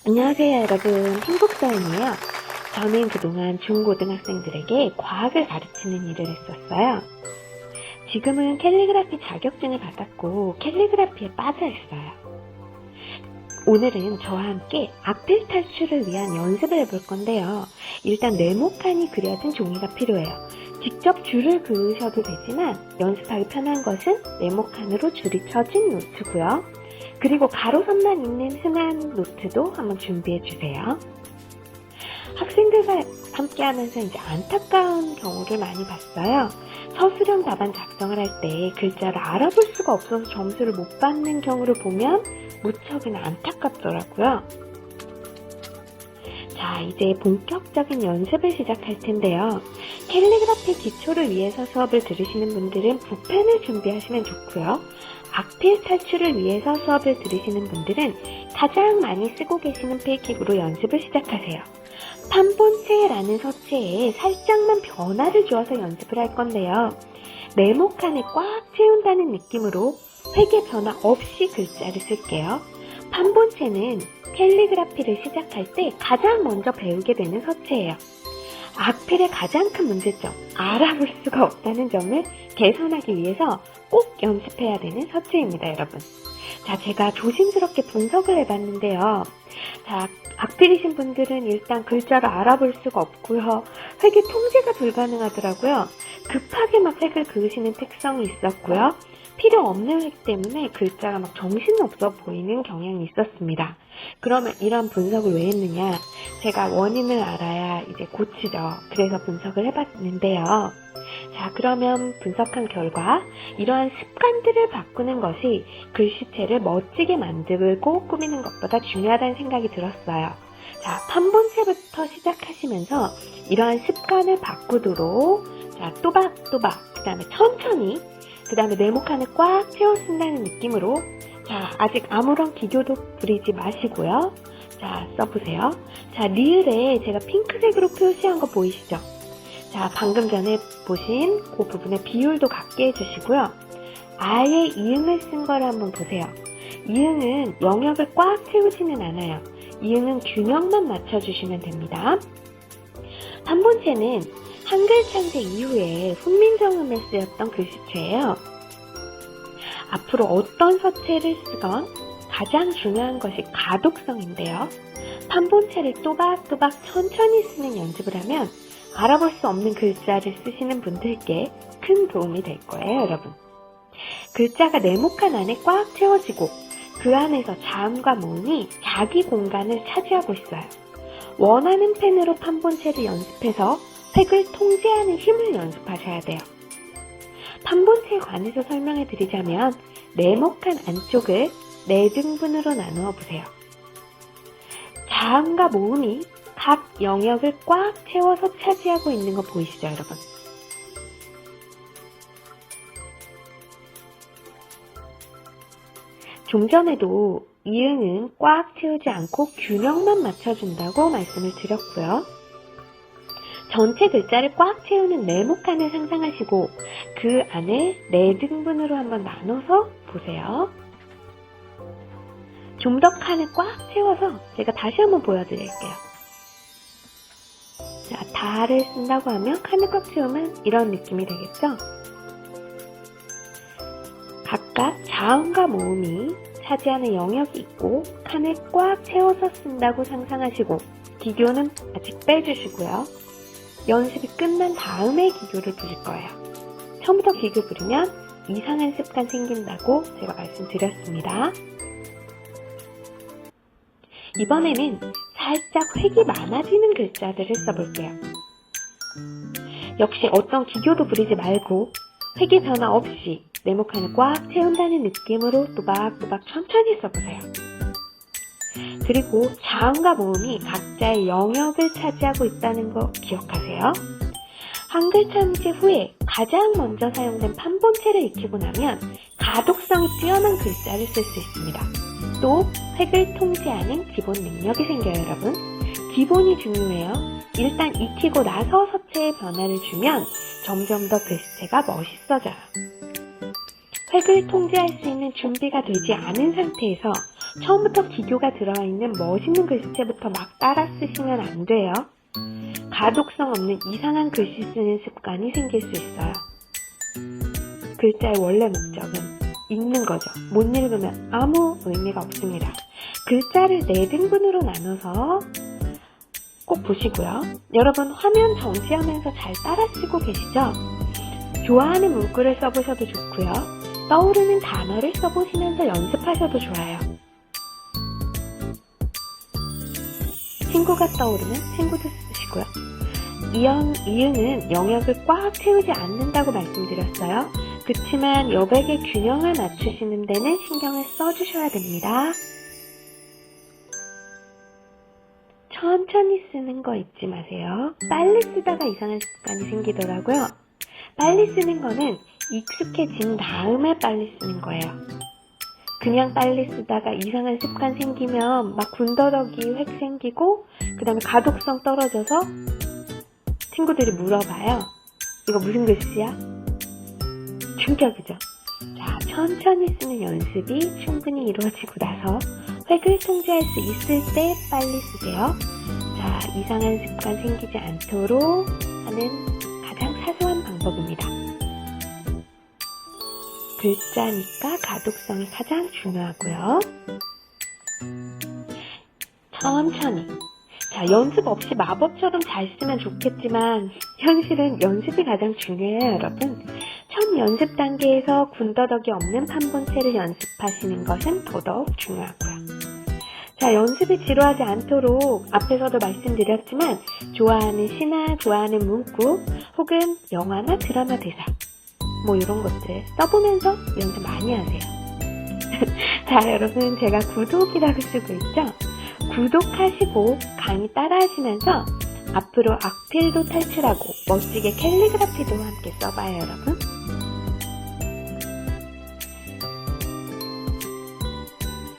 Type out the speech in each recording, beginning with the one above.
안녕하세요, 여러분. 행복서연이에요. 저는 그동안 중고등학생들에게 과학을 가르치는 일을 했었어요. 지금은 캘리그라피 자격증을 받았고 캘리그라피에 빠져 있어요. 오늘은 저와 함께 악필 탈출을 위한 연습을 해볼 건데요. 일단 네모칸이 그려진 종이가 필요해요. 직접 줄을 그으셔도 되지만 연습하기 편한 것은 네모칸으로 줄이 쳐진 노트고요. 그리고 가로선만 있는 흔한 노트도 한번 준비해 주세요. 학생들과 함께 하면서 이제 안타까운 경우를 많이 봤어요. 서술형 답안 작성을 할 때 글자를 알아볼 수가 없어서 점수를 못 받는 경우를 보면 무척이나 안타깝더라고요. 자, 이제 본격적인 연습을 시작할 텐데요. 캘리그라피 기초를 위해서 수업을 들으시는 분들은 붓펜을 준비하시면 좋고요. 악필 탈출을 위해서 수업을 들으시는 분들은 가장 많이 쓰고 계시는 필기구로 연습을 시작하세요. 판본체라는 서체에 살짝만 변화를 주어서 연습을 할 건데요. 네모칸을 꽉 채운다는 느낌으로 회계 변화 없이 글자를 쓸게요. 판본체는 캘리그라피를 시작할 때 가장 먼저 배우게 되는 서체예요. 악필의 가장 큰 문제점, 알아볼 수가 없다는 점을 개선하기 위해서 꼭 연습해야 되는 서체입니다, 여러분. 자, 제가 조심스럽게 분석을 해봤는데요. 자, 악필이신 분들은 일단 글자를 알아볼 수가 없고요. 획의 통제가 불가능하더라고요. 급하게 막 획을 그으시는 특성이 있었고요. 필요 없는 획 때문에 글자가 막 정신없어 보이는 경향이 있었습니다. 그러면 이런 분석을 왜 했느냐? 제가 원인을 알아야 이제 고치죠. 그래서 분석을 해봤는데요. 자, 그러면 분석한 결과 이러한 습관들을 바꾸는 것이 글씨체를 멋지게 만들고 꾸미는 것보다 중요하다는 생각이 들었어요. 자, 판본체부터 시작하시면서 이러한 습관을 바꾸도록 자, 또박또박, 그 다음에 천천히, 그 다음에 네모칸을 꽉 채워 쓴다는 느낌으로 자, 아직 아무런 기교도 부리지 마시고요. 자, 써보세요. 자, 리을에 제가 핑크색으로 표시한 거 보이시죠? 자, 방금 전에 보신 그 부분에 비율도 같게 해주시고요. 아예 이응을 쓴 거를 한번 보세요. 이응은 영역을 꽉 채우지는 않아요. 이응은 균형만 맞춰주시면 됩니다. 판본체는 한글 창제 이후에 훈민정음에 쓰였던 글씨체예요. 앞으로 어떤 서체를 쓰건 가장 중요한 것이 가독성인데요. 판본체를 또박또박 천천히 쓰는 연습을 하면 알아볼 수 없는 글자를 쓰시는 분들께 큰 도움이 될 거예요, 여러분. 글자가 네모칸 안에 꽉 채워지고 그 안에서 자음과 모음이 자기 공간을 차지하고 있어요. 원하는 펜으로 판본체를 연습해서 획을 통제하는 힘을 연습하셔야 돼요. 판본체에 관해서 설명해 드리자면 네모칸 안쪽을 4등분으로 나누어 보세요. 자음과 모음이 각 영역을 꽉 채워서 차지하고 있는 거 보이시죠, 여러분? 좀 전에도 이응은 꽉 채우지 않고 균형만 맞춰준다고 말씀을 드렸고요. 전체 글자를 꽉 채우는 네모칸을 상상하시고 그 안에 4등분으로 한번 나눠서 보세요. 좀 더 칸을 꽉 채워서 제가 다시 한번 보여드릴게요. 자, 다를 쓴다고 하면 칸을 꽉 채우면 이런 느낌이 되겠죠? 각각 자음과 모음이 차지하는 영역이 있고 칸을 꽉 채워서 쓴다고 상상하시고 기교는 아직 빼주시고요. 연습이 끝난 다음에 기교를 부릴 거예요. 처음부터 기교 부리면 이상한 습관 생긴다고 제가 말씀드렸습니다. 이번에는 살짝 획이 많아지는 글자들을 써볼게요. 역시 어떤 기교도 부리지 말고 획의 변화 없이 네모칸을 꽉 채운다는 느낌으로 또박또박 천천히 써보세요. 그리고 자음과 모음이 각자의 영역을 차지하고 있다는 거 기억하세요. 한글 창제 후에 가장 먼저 사용된 판본체를 익히고 나면 가독성이 뛰어난 글자를 쓸 수 있습니다. 또 획을 통제하는 기본 능력이 생겨요, 여러분. 기본이 중요해요. 일단 익히고 나서 서체에 변화를 주면 점점 더 글씨체가 멋있어져요. 획을 통제할 수 있는 준비가 되지 않은 상태에서 처음부터 기교가 들어와 있는 멋있는 글씨체부터 막 따라 쓰시면 안 돼요. 가독성 없는 이상한 글씨 쓰는 습관이 생길 수 있어요. 글자의 원래 목적은 읽는 거죠. 못 읽으면 아무 의미가 없습니다. 글자를 4등분으로 나눠서 꼭 보시고요. 여러분 화면 정지하면서 잘 따라 쓰고 계시죠? 좋아하는 문구를 써보셔도 좋고요. 떠오르는 단어를 써보시면서 연습하셔도 좋아요. 친구가 떠오르면 친구도 쓰시고요. 이유는 영역을 꽉 채우지 않는다고 말씀드렸어요. 그치만 여백의 균형을 맞추시는 데는 신경을 써주셔야 됩니다. 천천히 쓰는 거 잊지 마세요. 빨리 쓰다가 이상한 습관이 생기더라고요. 빨리 쓰는 거는 익숙해진 다음에 빨리 쓰는 거예요. 그냥 빨리 쓰다가 이상한 습관 생기면 막 군더더기 획 생기고 그 다음에 가독성 떨어져서 친구들이 물어봐요. 이거 무슨 글씨야? 충격이죠. 자, 천천히 쓰는 연습이 충분히 이루어지고 나서 획을 통제할 수 있을 때 빨리 쓰세요. 자, 이상한 습관 생기지 않도록 하는 가장 사소한 방법입니다. 글자니까 가독성이 가장 중요하고요. 천천히. 자, 연습 없이 마법처럼 잘 쓰면 좋겠지만 현실은 연습이 가장 중요해요, 여러분. 첫 연습 단계에서 군더더기 없는 판본체를 연습하시는 것은 더더욱 중요하고요. 자, 연습이 지루하지 않도록 앞에서도 말씀드렸지만 좋아하는 시나 좋아하는 문구 혹은 영화나 드라마 대사 뭐 이런 것들 써보면서 연습 많이 하세요. 자, 여러분 제가 구독이라고 쓰고 있죠? 구독하시고 강의 따라하시면서 앞으로 악필도 탈출하고 멋지게 캘리그라피도 함께 써봐요, 여러분.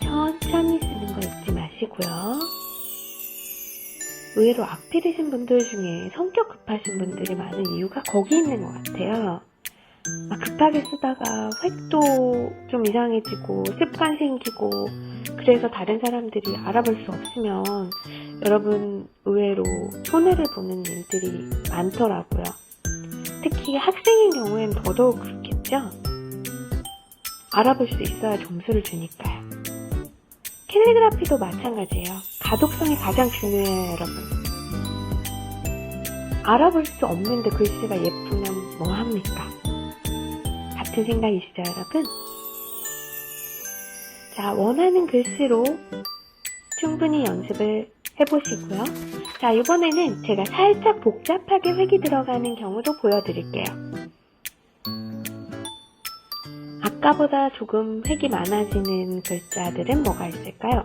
천천히 쓰는 거 잊지 마시고요. 의외로 악필이신 분들 중에 성격 급하신 분들이 많은 이유가 거기 있는 것 같아요. 급하게 쓰다가 획도 좀 이상해지고 습관 생기고 그래서 다른 사람들이 알아볼 수 없으면 여러분 의외로 손해를 보는 일들이 많더라고요. 특히 학생인 경우엔 더더욱 그렇겠죠? 알아볼 수 있어야 점수를 주니까요. 캘리그라피도 마찬가지예요. 가독성이 가장 중요해요, 여러분. 알아볼 수 없는데 글씨가 예쁘면 뭐합니까? 같은 생각이시죠, 여러분? 자, 원하는 글씨로 충분히 연습을 해보시고요. 자, 이번에는 제가 살짝 복잡하게 획이 들어가는 경우도 보여드릴게요. 아까보다 조금 획이 많아지는 글자들은 뭐가 있을까요?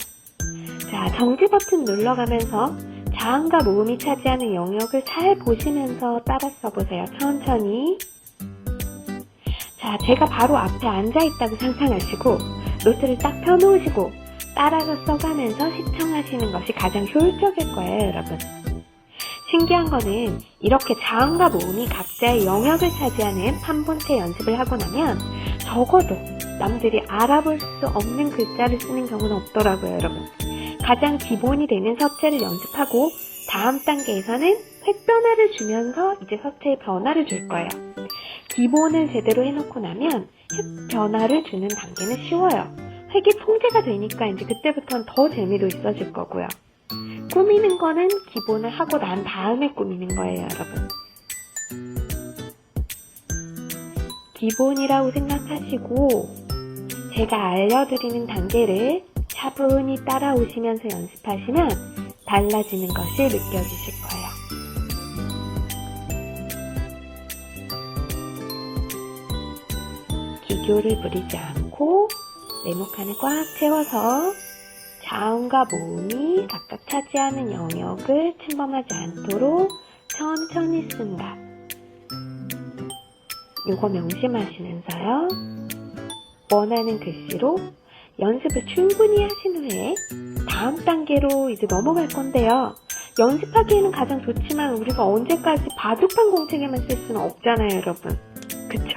자, 정지 버튼 눌러가면서 자음과 모음이 차지하는 영역을 잘 보시면서 따라 써보세요. 천천히. 자, 제가 바로 앞에 앉아있다고 상상하시고 노트를 딱 펴놓으시고 따라서 써가면서 시청하시는 것이 가장 효율적일 거예요, 여러분. 신기한 거는 이렇게 자음과 모음이 각자의 영역을 차지하는 판본체 연습을 하고 나면 적어도 남들이 알아볼 수 없는 글자를 쓰는 경우는 없더라고요, 여러분. 가장 기본이 되는 서체를 연습하고 다음 단계에서는 획 변화를 주면서 이제 서체의 변화를 줄 거예요. 기본을 제대로 해놓고 나면 획 변화를 주는 단계는 쉬워요. 획이 통제가 되니까 이제 그때부터는 더 재미도 있어질 거고요. 꾸미는 거는 기본을 하고 난 다음에 꾸미는 거예요, 여러분. 기본이라고 생각하시고 제가 알려드리는 단계를 차분히 따라오시면서 연습하시면 달라지는 것이 느껴지실 거예요. 기교를 부리지 않고 네모칸을 꽉 채워서 자음과 모음이 각각 차지하는 영역을 침범하지 않도록 천천히 쓴다. 요거 명심하시면서요. 원하는 글씨로 연습을 충분히 하신 후에 다음 단계로 이제 넘어갈 건데요. 연습하기에는 가장 좋지만 우리가 언제까지 바둑판 공책에만 쓸 수는 없잖아요, 여러분. 그쵸?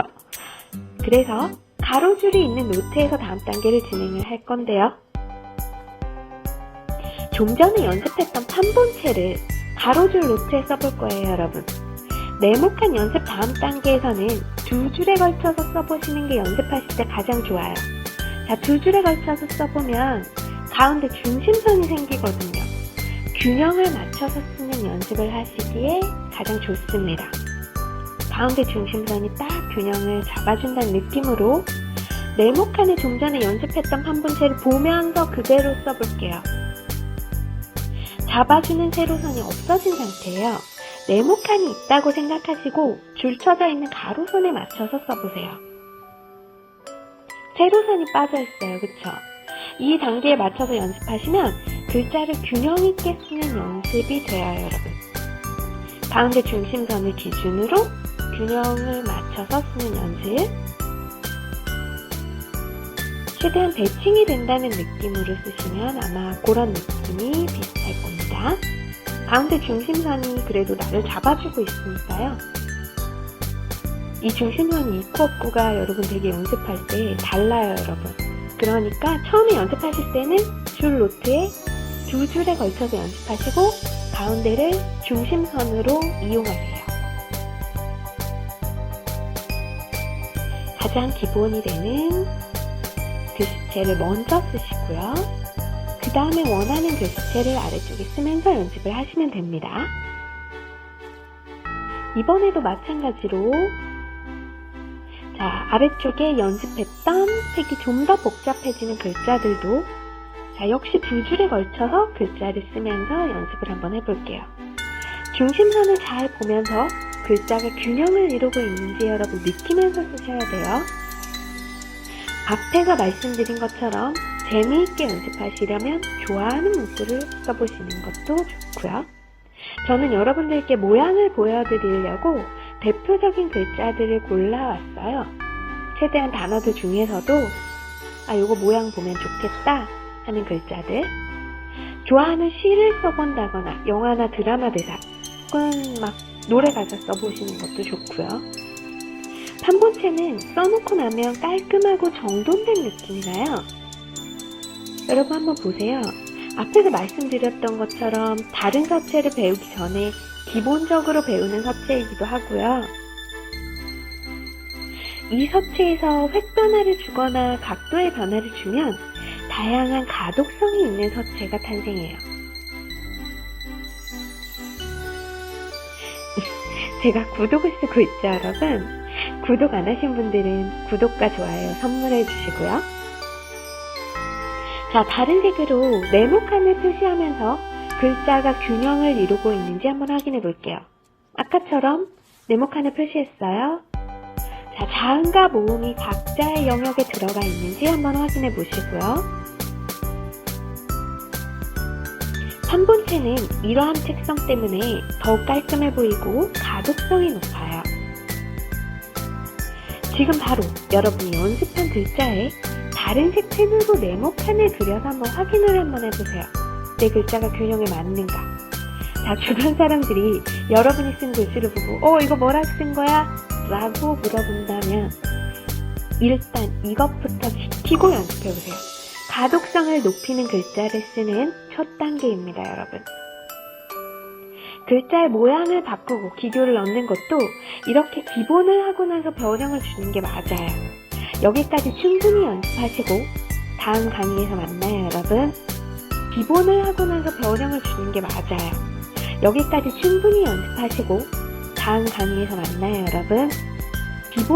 그래서 가로줄이 있는 노트에서 다음 단계를 진행을 할 건데요. 좀 전에 연습했던 판본체를 가로줄 노트에 써볼 거예요, 여러분. 네모칸 연습 다음 단계에서는 두 줄에 걸쳐서 써보시는 게 연습하실 때 가장 좋아요. 자, 두 줄에 걸쳐서 써보면 가운데 중심선이 생기거든요. 균형을 맞춰서 쓰는 연습을 하시기에 가장 좋습니다. 가운데 중심선이 딱 균형을 잡아준다는 느낌으로 네모칸에 좀 전에 연습했던 판본체를 보면서 그대로 써볼게요. 잡아주는 세로선이 없어진 상태예요. 네모칸이 있다고 생각하시고 줄 쳐져 있는 가로선에 맞춰서 써보세요. 세로선이 빠져있어요. 그쵸? 이 단계에 맞춰서 연습하시면 글자를 균형 있게 쓰는 연습이 돼요, 여러분. 가운데 중심선을 기준으로 균형을 맞춰서 쓰는 연습. 최대한 배칭이 된다는 느낌으로 쓰시면 아마 그런 느낌이 비슷할 겁니다. 가운데 중심선이 그래도 나를 잡아주고 있으니까요. 이 중심선 있고 없고가 여러분 되게 연습할 때 달라요, 여러분. 그러니까 처음에 연습하실 때는 줄 노트에 두 줄에 걸쳐서 연습하시고 가운데를 중심선으로 이용하세요. 가장 기본이 되는 글씨체를 먼저 쓰시고요. 그 다음에 원하는 글씨체를 아래쪽에 쓰면서 연습을 하시면 됩니다. 이번에도 마찬가지로 자, 아래쪽에 연습했던 색이 좀 더 복잡해지는 글자들도 자, 역시 두 줄에 걸쳐서 글자를 쓰면서 연습을 한번 해볼게요. 중심선을 잘 보면서 글자가 균형을 이루고 있는지 여러분 느끼면서 쓰셔야 돼요. 앞에서 말씀드린 것처럼 재미있게 연습하시려면 좋아하는 문구를 써보시는 것도 좋고요. 저는 여러분들께 모양을 보여드리려고 대표적인 글자들을 골라왔어요. 최대한 단어들 중에서도 요거 모양 보면 좋겠다 하는 글자들. 좋아하는 시를 써본다거나 영화나 드라마 대사 혹은 막 노래 가사 써보시는 것도 좋고요. 판본체는 써놓고 나면 깔끔하고 정돈된 느낌이 나요. 여러분 한번 보세요. 앞에서 말씀드렸던 것처럼 다른 서체를 배우기 전에 기본적으로 배우는 서체이기도 하고요. 이 서체에서 획 변화를 주거나 각도의 변화를 주면 다양한 가독성이 있는 서체가 탄생해요. 제가 구독을 쓰고 있죠, 여러분. 구독 안 하신 분들은 구독과 좋아요 선물해 주시고요. 자, 다른 색으로 네모칸을 표시하면서 글자가 균형을 이루고 있는지 한번 확인해 볼게요. 아까처럼 네모칸을 표시했어요. 자, 자음과 모음이 각자의 영역에 들어가 있는지 한번 확인해 보시고요. 판본체는 이러한 특성 때문에 더욱 깔끔해 보이고 가독성이 높아요. 지금 바로 여러분이 연습한 글자에 다른 색 펜으로 네모칸을 그려서 한번 확인을 한번 해보세요. 내 글자가 균형에 맞는가? 자, 주변 사람들이 여러분이 쓴 글씨를 보고 이거 뭐라고 쓴 거야? 라고 물어본다면 일단 이것부터 지키고 연습해보세요. 가독성을 높이는 글자를 쓰는 첫 단계입니다, 여러분. 글자의 모양을 바꾸고 기교를 넣는 것도 이렇게 기본을 하고 나서 변형을 주는 게 맞아요. 여기까지 충분히 연습하시고 다음 강의에서 만나요, 여러분. 기본을 하고 나서 변형을 주는 게 맞아요. 여기까지 충분히 연습하시고 다음 강의에서 만나요, 여러분.